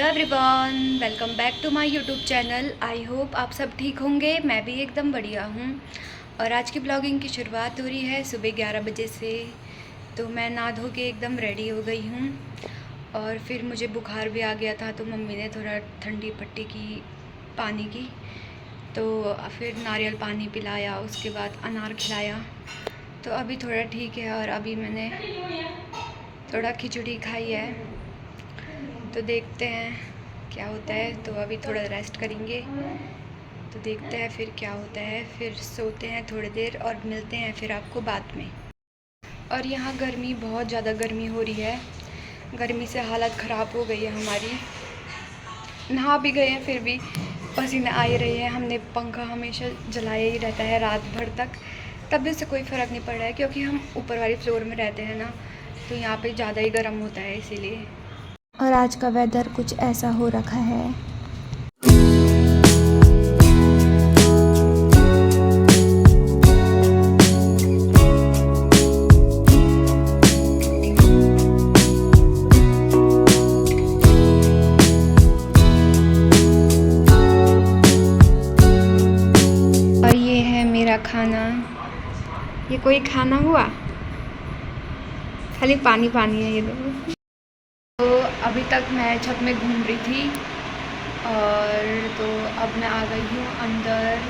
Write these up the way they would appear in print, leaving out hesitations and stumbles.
Everyone, welcome back to my YouTube channel. I hope आप सब ठीक होंगे। मैं भी एकदम बढ़िया हूँ। और आज की ब्लॉगिंग की शुरुआत हो रही है सुबह 11 बजे से। तो मैं नहा धो के एकदम रेडी हो गई हूँ। और फिर मुझे बुखार भी आ गया था, तो मम्मी ने थोड़ा ठंडी पट्टी की पानी की। तो फिर नारियल पानी पिलाया, उसके बाद अनार खिलाया। तो अभी थोड़ा ठीक है। और अभी मैंने थोड़ा खिचड़ी खाई है। तो देखते हैं क्या होता है। तो अभी थोड़ा रेस्ट करेंगे, तो देखते हैं फिर क्या होता है। फिर सोते हैं थोड़ी देर और मिलते हैं फिर आपको बाद में। और यहाँ गर्मी, बहुत ज़्यादा गर्मी हो रही है। गर्मी से हालत ख़राब हो गई है हमारी। नहा भी गए हैं फिर भी पसीने आ ही रही है। हमने पंखा हमेशा जलाया ही रहता है रात भर तक, तब भी उससे कोई फ़र्क नहीं पड़ रहा है, क्योंकि हम ऊपर वाली फ्लोर में रहते हैं ना, तो यहाँ पे ज़्यादा ही गर्म होता है इसीलिए। और आज का वेदर कुछ ऐसा हो रखा है। और ये है मेरा खाना। ये कोई खाना हुआ? खाली पानी पानी है ये लोग। तो अभी तक मैं छत में घूम रही थी, और तो अब मैं आ गई हूँ अंदर,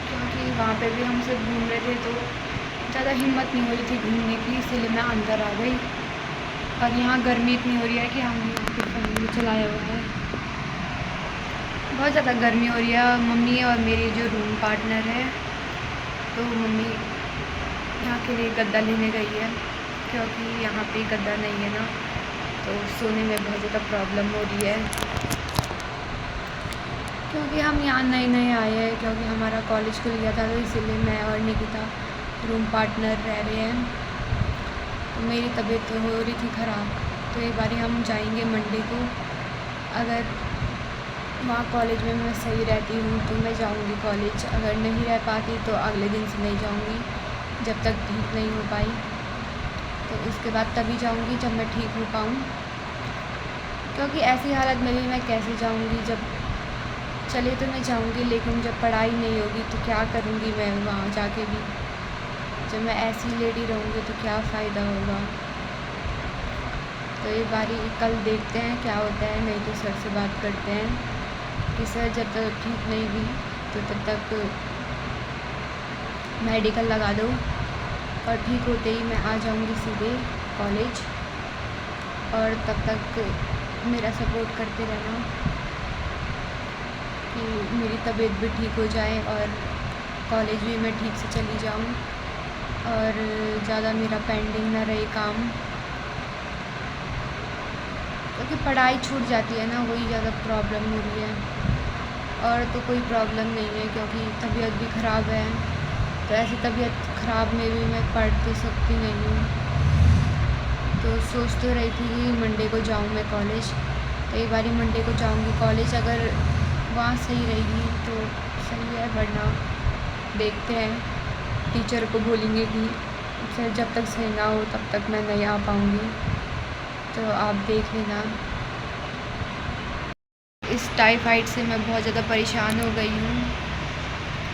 क्योंकि वहाँ पे भी हम सब घूम रहे थे तो ज़्यादा हिम्मत नहीं हो रही थी घूमने की, इसीलिए मैं अंदर आ गई। और यहाँ गर्मी इतनी हो रही है कि हमने फैन चलाया हुआ है। बहुत ज़्यादा गर्मी हो रही है। मम्मी और मेरी जो रूम पार्टनर है, तो मम्मी यहाँ के लिए गद्दा लेने गई है, क्योंकि यहाँ पे गद्दा नहीं है ना, तो सोने में बहुत ज़्यादा प्रॉब्लम हो रही है। क्योंकि हम यहाँ नए नए आए हैं, क्योंकि हमारा कॉलेज खुल गया था, तो इसीलिए मैं और निकिता रूम पार्टनर रह रहे हैं। तो मेरी तबीयत तो हो रही थी ख़राब, तो एक बारी हम जाएंगे मंडे को। अगर वहाँ कॉलेज में मैं सही रहती हूँ तो मैं जाऊँगी कॉलेज, अगर नहीं रह पाती तो अगले दिन से नहीं जाऊँगी, जब तक ठीक नहीं हो पाई। तो उसके बाद तभी जाऊँगी जब मैं ठीक हो पाऊँ, क्योंकि ऐसी हालत में भी मैं कैसे जाऊँगी। जब चले तो मैं जाऊँगी, लेकिन जब पढ़ाई नहीं होगी तो क्या करूँगी मैं वहाँ जाके भी। जब मैं ऐसी लेडी रहूँगी तो क्या फ़ायदा होगा। तो एक बारी कल देखते हैं क्या होता है, नहीं तो सर से बात करते हैं कि सर जब तक ठीक नहीं हुई तो तब तक मेडिकल लगा दो, और ठीक होते ही मैं आ जाऊँगी सीधे कॉलेज। और तब तक मेरा सपोर्ट करते रहना कि मेरी तबीयत भी ठीक हो जाए और कॉलेज भी मैं ठीक से चली जाऊँ, और ज़्यादा मेरा पेंडिंग ना रहे काम। क्योंकि पढ़ाई छूट जाती है ना, वही ज़्यादा प्रॉब्लम हो रही है। और तो कोई प्रॉब्लम नहीं है, क्योंकि तबीयत भी ख़राब है। तो ऐसी तबीयत ख़राब में भी मैं पढ़ तो सकती नहीं हूँ। तो सोच तो रही थी कि मंडे को जाऊँ मैं कॉलेज। तो एक बारी मंडे को जाऊँगी कॉलेज, अगर वहाँ सही रहेगी तो सही है, वरना देखते हैं। टीचर को बोलेंगे कि सर जब तक सही ना हो तब तक मैं नहीं आ पाऊँगी, तो आप देख लेना। इस टाइफाइड से मैं बहुत ज़्यादा परेशान हो गई हूँ।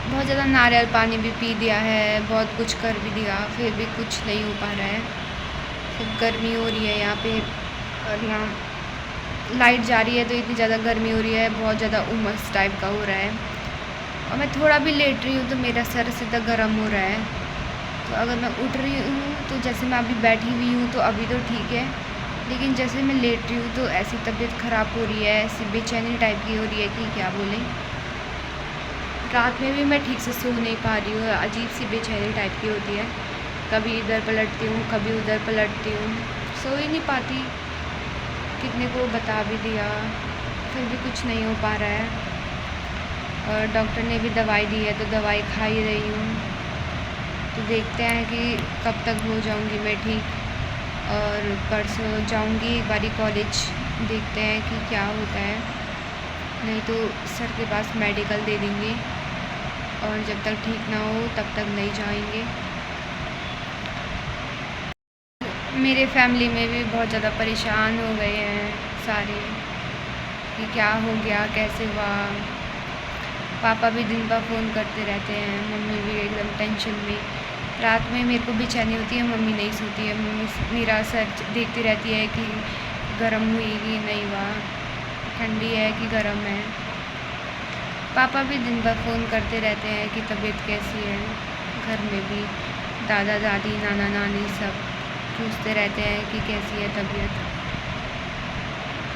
बहुत ज़्यादा नारियल पानी भी पी दिया है, बहुत कुछ कर भी दिया, फिर भी कुछ नहीं हो पा रहा है। खूब गर्मी हो रही है यहाँ पे, और यहाँ लाइट जा रही है तो इतनी ज़्यादा गर्मी हो रही है, बहुत ज़्यादा उमस टाइप का हो रहा है। और मैं थोड़ा भी लेट रही हूँ तो मेरा सर सीधा गर्म हो रहा है। तो अगर मैं उठ रही हूँ, तो जैसे मैं अभी बैठी हुई हूँ तो अभी तो ठीक है, लेकिन जैसे मैं लेट रही हूँ तो ऐसी तबीयत ख़राब हो रही है, ऐसी बेचैनी टाइप की हो रही है कि क्या बोलें। रात में भी मैं ठीक से सो नहीं पा रही हूँ, अजीब सी बेचैनी टाइप की होती है। कभी इधर पलटती हूँ, कभी उधर पलटती हूँ, सो ही नहीं पाती। कितने को बता भी दिया, फिर भी कुछ नहीं हो पा रहा है। और डॉक्टर ने भी दवाई दी है, तो दवाई खा ही रही हूँ। तो देखते हैं कि कब तक हो जाऊँगी मैं ठीक। और परसों जाऊँगी एक बारी कॉलेज, देखते हैं कि क्या होता है। नहीं तो सर के पास मेडिकल दे देंगे, और जब तक ठीक ना हो तब तक नहीं जाएंगे। मेरे फैमिली में भी बहुत ज़्यादा परेशान हो गए हैं सारे। कि क्या हो गया, कैसे हुआ। पापा भी दिन भर फ़ोन करते रहते हैं, मम्मी भी एकदम टेंशन में। रात में मेरे को बेचैनी होती है, मम्मी नहीं सोती है। मम्मी मेरा सर देखती रहती है कि गर्म हुई कि नहीं हुआ, ठंडी है कि गर्म है। पापा भी दिन भर फ़ोन करते रहते हैं कि तबीयत कैसी है। घर में भी दादा दादी नाना नानी सब पूछते रहते हैं कि कैसी है तबीयत।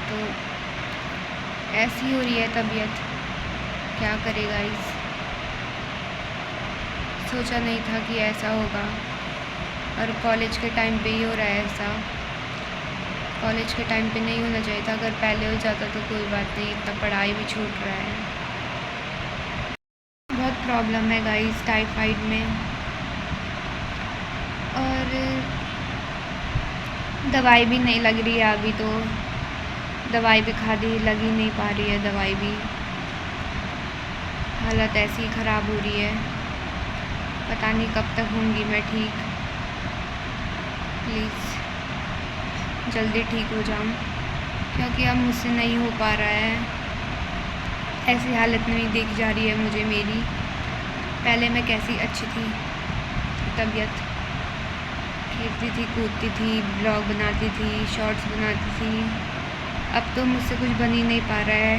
तो ऐसी हो रही है तबीयत, क्या करेगा इस। सोचा नहीं था कि ऐसा होगा, और कॉलेज के टाइम पे ही हो रहा है ऐसा। कॉलेज के टाइम पे नहीं होना चाहिए था, अगर पहले हो जाता तो कोई बात नहीं, इतना पढ़ाई भी छूट रहा है। बहुत प्रॉब्लम है गाइस टाइफाइड में, और दवाई भी नहीं लग रही है अभी। तो दवाई भी खा दी, लग ही नहीं पा रही है दवाई भी। हालत ऐसी ख़राब हो रही है, पता नहीं कब तक होंगी मैं ठीक। प्लीज़ जल्दी ठीक हो जाऊँ, क्योंकि अब मुझसे नहीं हो पा रहा है। ऐसी हालत नहीं दिख जा रही है मुझे मेरी। पहले मैं कैसी अच्छी थी, तबीयत, खेलती थी, कूदती थी, ब्लॉग बनाती थी, शॉर्ट्स बनाती थी। अब तो मुझसे कुछ बन ही नहीं पा रहा है,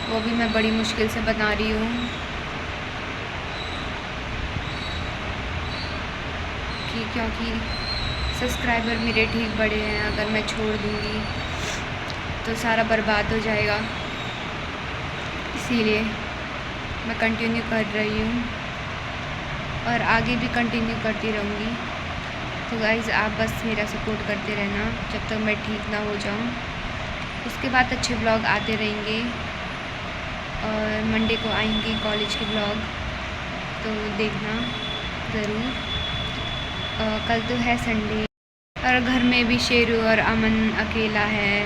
वो भी मैं बड़ी मुश्किल से बना रही हूँ। क्योंकि सब्सक्राइबर मेरे ठीक बड़े हैं, अगर मैं छोड़ दूँगी तो सारा बर्बाद हो जाएगा। इसीलिए मैं कंटिन्यू कर रही हूँ और आगे भी कंटिन्यू करती रहूँगी। तो गाइज़ आप बस मेरा सपोर्ट करते रहना जब तक मैं ठीक ना हो जाऊँ। उसके बाद अच्छे ब्लॉग आते रहेंगे, और मंडे को आएंगे कॉलेज के ब्लॉग, तो देखना ज़रूर। कल तो है संडे, और घर में भी शेरू और अमन अकेला है।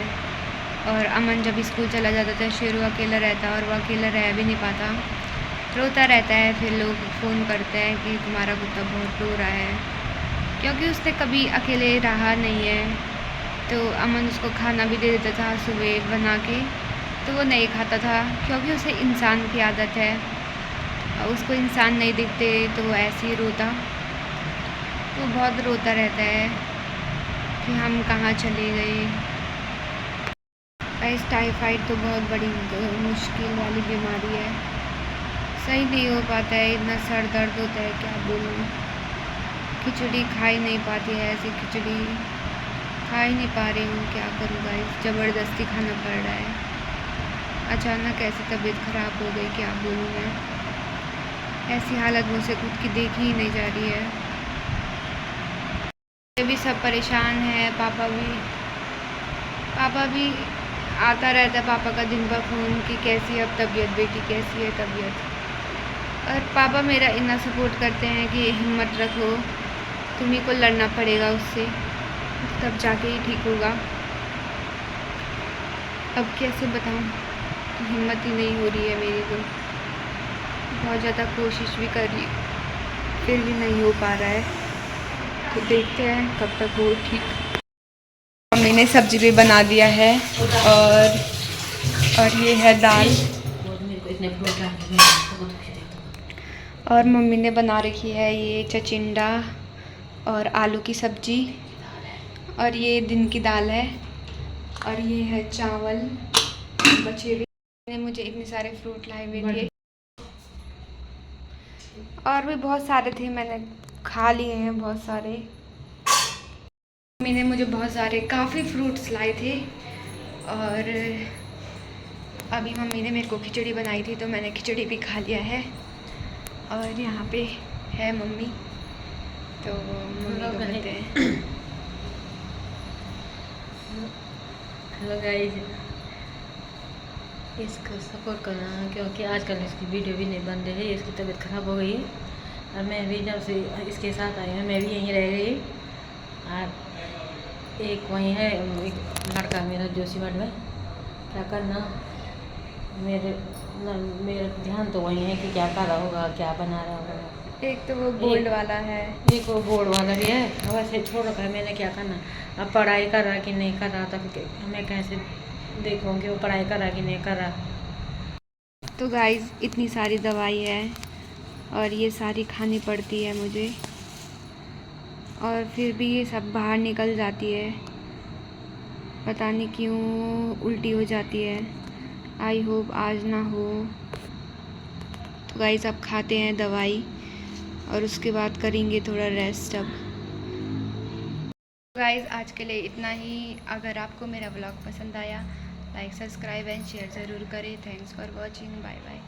और अमन जब स्कूल चला जाता था, शेरू अकेला रहता, और वो अकेला रह भी नहीं पाता, रोता रहता है। फिर लोग फ़ोन करते हैं कि तुम्हारा कुत्ता बहुत रो रहा है, क्योंकि उसने कभी अकेले रहा नहीं है। तो अमन उसको खाना भी दे देता था सुबह बना के, तो वो नहीं खाता था, क्योंकि उसे इंसान की आदत है। उसको इंसान नहीं दिखते तो वो ऐसे ही रोता, तो बहुत रोता रहता है कि हम कहाँ चले गए। इस टाइफाइड तो बहुत बड़ी मुश्किल वाली बीमारी है, सही नहीं हो पाता है, इतना सर दर्द होता है क्या बोलूँ। खिचड़ी खा ही नहीं पाती है, ऐसी खिचड़ी खा ही नहीं पा रही हूँ, क्या करूँ गाइस, ज़बरदस्ती खाना पड़ रहा है। अचानक ऐसी तबीयत ख़राब हो गई, क्या बोलूँ मैं। ऐसी हालत मुझसे खुद की देखी ही नहीं जा रही है। ये भी सब परेशान है, पापा भी आता रहता है पापा का दिन भर फ़ोन कि कैसी है अब तबीयत बेटी, कैसी है तबीयत। और पापा मेरा इतना सपोर्ट करते हैं कि हिम्मत रखो, तुम्ही को लड़ना पड़ेगा उससे, तब जाके ही ठीक होगा। अब कैसे बताऊँ, हिम्मत ही नहीं हो रही है मेरी तो। बहुत ज़्यादा कोशिश भी कर रही हूँ, फिर भी नहीं हो पा रहा है। तो देखते हैं कब तक हो ठीक। मम्मी ने सब्जी भी बना दिया है, और ये है दाल, और मम्मी ने बना रखी है ये चचिंडा और आलू की सब्जी, और ये दिन की दाल है, और ये है चावल बचे हुए। मुझे इतने सारे फ्रूट लाए हुए थे, और भी बहुत सारे थे, मैंने खा लिए हैं बहुत सारे। मम्मी ने मुझे बहुत सारे काफ़ी फ्रूट्स लाए थे, और अभी मम्मी ने मेरे को खिचड़ी बनाई थी, तो मैंने खिचड़ी भी खा लिया है। और यहाँ पे है मम्मी, तो मम्मी को कहते हैं हेलो गाइस, इसको सपोर्ट करना, क्योंकि आजकल इसकी वीडियो भी नहीं बन रही है। इसकी तबीयत ख़राब हो गई है, और मैं भी जब से इसके साथ आई हूँ मैं भी यहीं रह गई। और एक वहीं है एक लड़का मेरा जोशीमठ में, क्या करना, मेरा ध्यान तो वहीं है कि क्या कर रहा होगा, क्या बना रहा होगा। एक तो वो गोल्ड वाला है, एक वो बोर्ड वाला भी है, वैसे छोड़ रखा है मैंने, क्या करना। अब पढ़ाई कर रहा कि नहीं कर रहा, तब हमें कैसे देखो कि वो पढ़ाई कर रहा कि नहीं कर रहा। तो गाइस इतनी सारी दवाई है और ये सारी खानी पड़ती है मुझे, और फिर भी ये सब बाहर निकल जाती है, पता नहीं क्यों उल्टी हो जाती है। आई होप आज ना हो। तो गाइस अब खाते हैं दवाई और उसके बाद करेंगे थोड़ा रेस्ट। अब गाइस आज के लिए इतना ही। अगर आपको मेरा व्लॉग पसंद आया, लाइक सब्सक्राइब एंड शेयर ज़रूर करें। Thanks for watching. Bye bye.